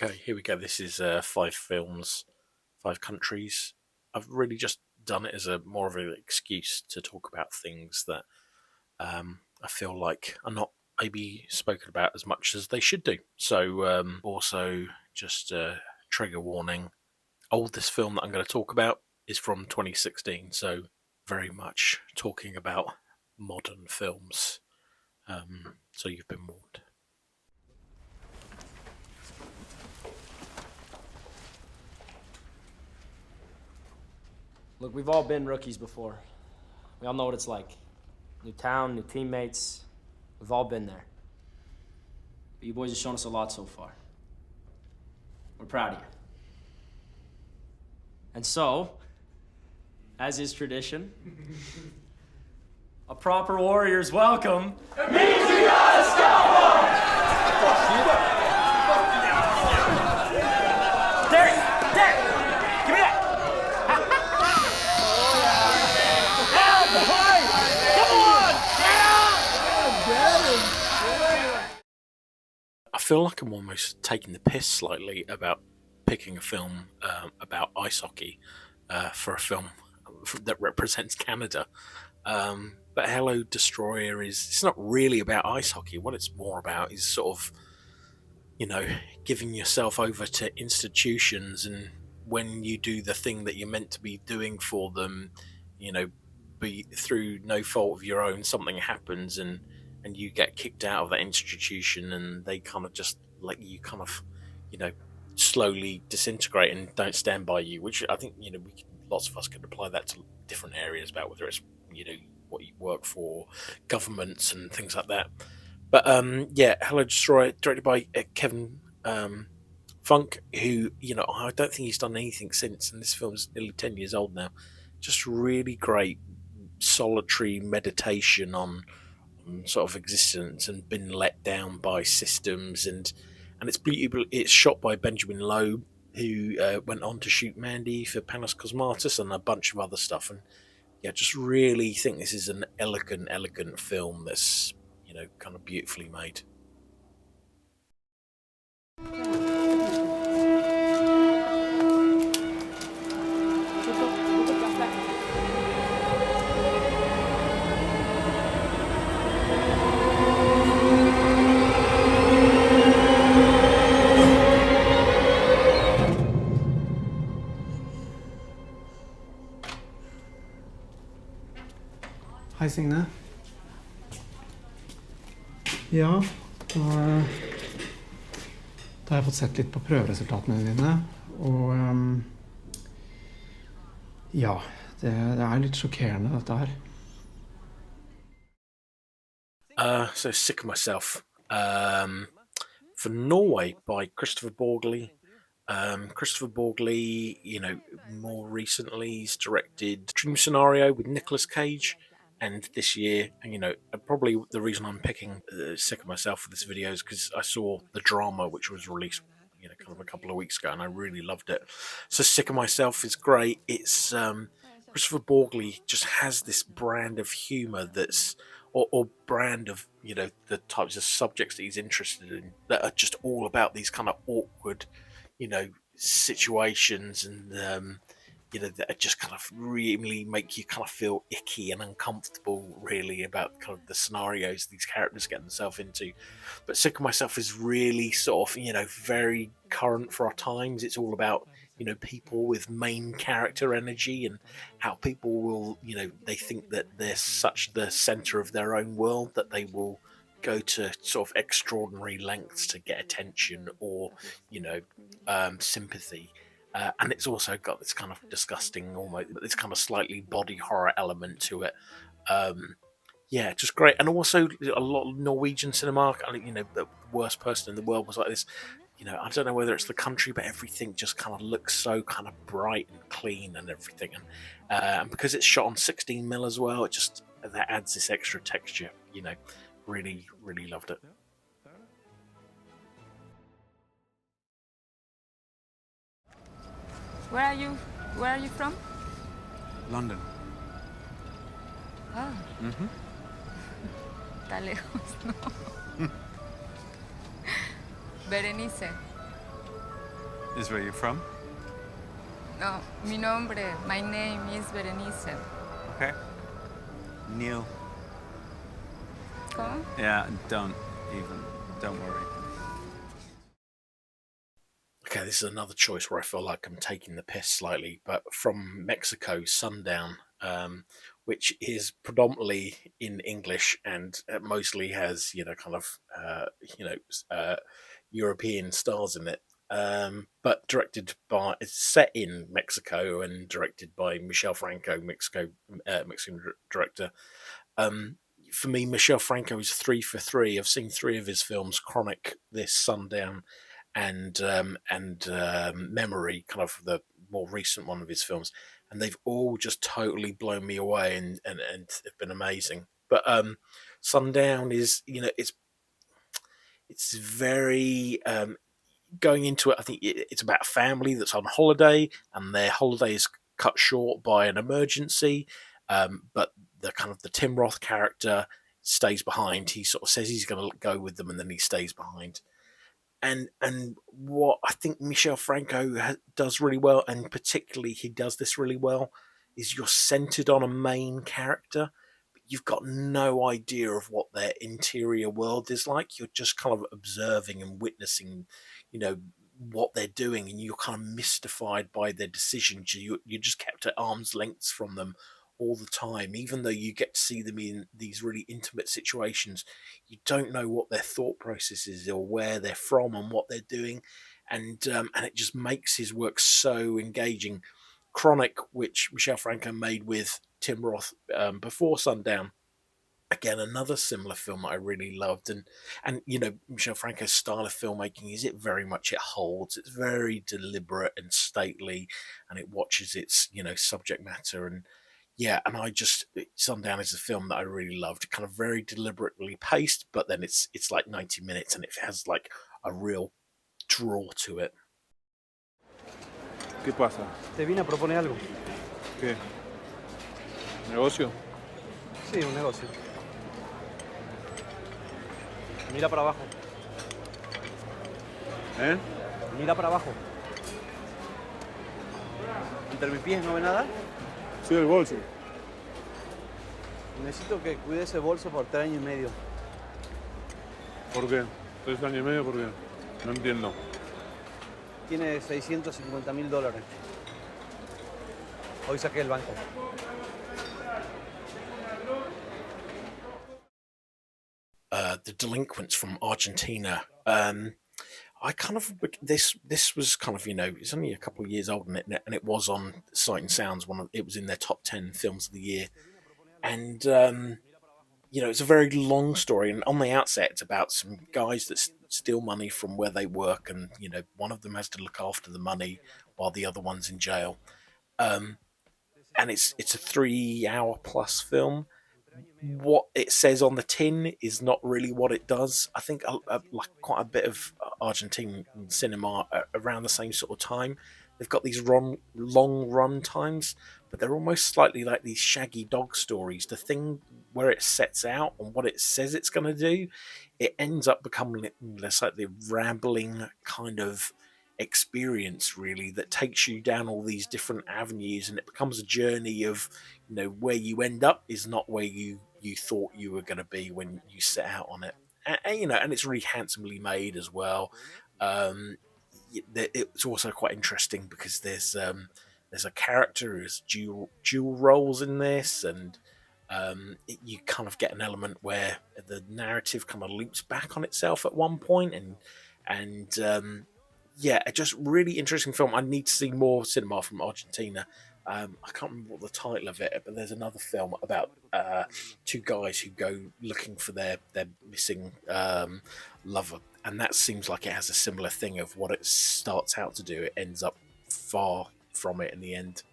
Okay, here we go. This is 5 films, 5 countries. I've really just done it as a more of an excuse to talk about things that I feel like are not maybe spoken about as much as they should do. So, also just a trigger warning. Oldest film that I'm going to talk about is from 2016. So, very much talking about modern films. So you've been warned. Look, we've all been rookies before. We all know what it's like. New town, new teammates. We've all been there. But you boys have shown us a lot so far. We're proud of you. And so, as is tradition, a proper Warriors welcome. Derek! Give me that! I feel like I'm almost taking the piss slightly about picking a film about ice hockey for a film that represents Canada. But Hello Destroyer it's not really about ice hockey. What it's more about is sort of, giving yourself over to institutions, and when you do the thing that you're meant to be doing for them, be through no fault of your own, something happens and you get kicked out of that institution, and they kind of just let you kind of, slowly disintegrate and don't stand by you. Which I think lots of us could apply that to different areas, about whether it's what you work for, governments and things like that. But Hello Destroyer, directed by Kevin Funk, who I don't think he's done anything since, and this film's nearly 10 years old now. Just really great solitary meditation on sort of existence and been let down by systems, and it's beautiful. It's shot by Benjamin Loeb, who went on to shoot Mandy for Panos Cosmatos and a bunch of other stuff. And just really think this is an elegant film that's kind of beautifully made. Hei, Signe. Ja, da har jeg fått sett litt på prøveresultatene dine, og det er litt sjokkerende, dette her. So Sick of Myself, for Norway by Christopher Borgli. Christopher Borgli, more recently he's directed Dream Scenario with Nicolas Cage, and this year, probably the reason I'm picking Sick of Myself for this video is because I saw the drama, which was released kind of a couple of weeks ago, and I really loved it. So Sick of Myself is great. It's Christopher Borgli just has this brand of humor that's or brand of the types of subjects that he's interested in that are just all about these kind of awkward situations, and that just kind of really make you kind of feel icky and uncomfortable, really, about kind of the scenarios these characters get themselves into. But Sick of Myself is really sort of very current for our times. It's all about people with main character energy, and how people will they think that they're such the center of their own world that they will go to sort of extraordinary lengths to get attention or sympathy. And it's also got this kind of disgusting, almost this kind of slightly body horror element to it. Just great. And also a lot of Norwegian cinema. The worst person in the world was like this. I don't know whether it's the country, but everything just kind of looks so kind of bright and clean and everything. And because it's shot on 16mm as well, that adds this extra texture. Really, really loved it. Where are you from? London. Ah. Mm-hmm. Está lejos, ¿no? Berenice. Is where you're from? No, my name is Berenice. Okay. Neil. ¿Cómo? Yeah, don't worry. Okay, this is another choice where I feel like I'm taking the piss slightly, but from Mexico, Sundown, which is predominantly in English and mostly has kind of European stars in it. But directed by, it's set in Mexico and directed by Michel Franco, Mexican director. For me, Michel Franco is 3 for 3. I've seen 3 of his films: Chronic, this, Sundown, and Memory, kind of the more recent one of his films, and they've all just totally blown me away and have been amazing. But Sundown is, it's very going into it. I think it's about a family that's on holiday, and their holiday is cut short by an emergency. But the Tim Roth character stays behind. He sort of says he's going to go with them, and then he stays behind. And what I think Michel Franco does really well, and particularly he does this really well, is you're centered on a main character, but you've got no idea of what their interior world is like. You're just kind of observing and witnessing, what they're doing, and you're kind of mystified by their decisions. You're just kept at arm's length from them all the time, even though you get to see them in these really intimate situations. You don't know what their thought process is or where they're from and what they're doing, and it just makes his work so engaging. Chronic, which Michel Franco made with Tim Roth before Sundown, again another similar film that I really loved, and Michel Franco's style of filmmaking is it very much it holds. It's very deliberate and stately, and it watches its subject matter. And yeah, and Sundown is a film that I really loved. Kind of very deliberately paced, but then it's like 90 minutes and it has like a real draw to it. ¿Qué pasa? Te vine a proponer algo. ¿Qué? ¿Negocio? Sí, un negocio. Mira para abajo. ¿Eh? Mira para abajo. ¿Entre mis pies no ve nada? Sí, el bolso. Necesito que cuide ese bolso por 3 años y medio. ¿Por qué? 3 años y medio, ¿por qué? No entiendo. Tiene $650.000. Hoy saqué el banco. The Delinquents from Argentina. I kind of this was kind of it's only a couple of years old, and it was on Sight and Sounds. It was in their top 10 films of the year, and it's a very long story. And on the outset, it's about some guys that steal money from where they work, and one of them has to look after the money while the other one's in jail. And it's a 3-hour plus film. What it says on the tin is not really what it does. I think like quite a bit of Argentine cinema around the same sort of time, they've got these long run times, but they're almost slightly like these Shaggy Dog stories. The thing where it sets out and what it says it's going to do, it ends up becoming less like the rambling kind of experience, really, that takes you down all these different avenues, and it becomes a journey of where you end up is not where you thought you were going to be when you set out on it. And it's really handsomely made as well. It's also quite interesting because there's a character who's dual roles in this, and you kind of get an element where the narrative kind of loops back on itself at one point, and a just really interesting film. I need to see more cinema from Argentina. I can't remember what the title of it, but there's another film about 2 guys who go looking for their missing lover, and that seems like it has a similar thing of what it starts out to do. It ends up far from it in the end.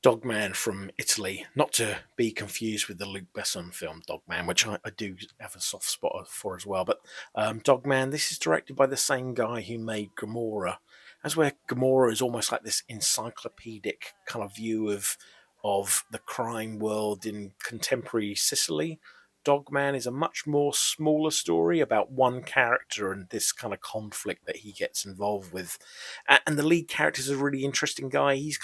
Dogman from Italy, not to be confused with the Luc Besson film Dogman, which I do have a soft spot for as well. But Dogman, this is directed by the same guy who made Gomorrah. That's where Gomorrah is almost like this encyclopedic kind of view of the crime world in contemporary Sicily. Dogman is a much more smaller story about one character and this kind of conflict that he gets involved with. And the lead character is a really interesting guy. He's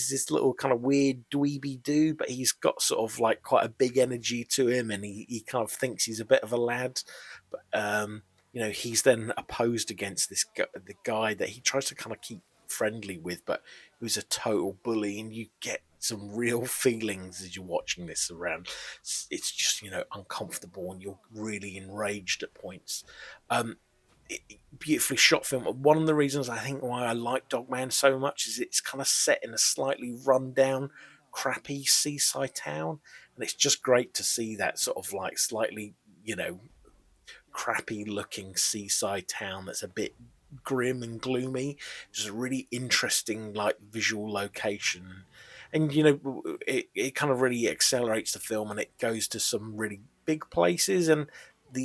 this little kind of weird dweeby dude, but he's got sort of like quite a big energy to him, and he kind of thinks he's a bit of a lad. But he's then opposed against the guy that he tries to kind of keep friendly with, but who's a total bully, and you get some real feelings as you're watching this around. It's just uncomfortable, and you're really enraged at points. Beautifully shot film. One of the reasons I think why I like Dogman so much is it's kind of set in a slightly run-down, crappy seaside town, and it's just great to see that sort of like slightly, crappy looking seaside town that's a bit grim and gloomy. Just a really interesting like visual location, and it kind of really accelerates the film, and it goes to some really big places. And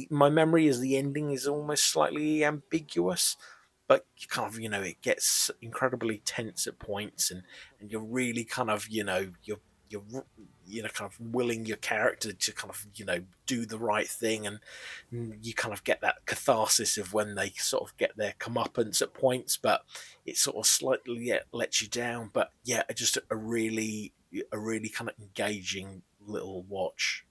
my memory is the ending is almost slightly ambiguous, but you kind of it gets incredibly tense at points, and you're really kind of you're kind of willing your character to kind of do the right thing, and you kind of get that catharsis of when they sort of get their comeuppance at points, but it sort of slightly lets you down. But yeah, just a really kind of engaging little watch.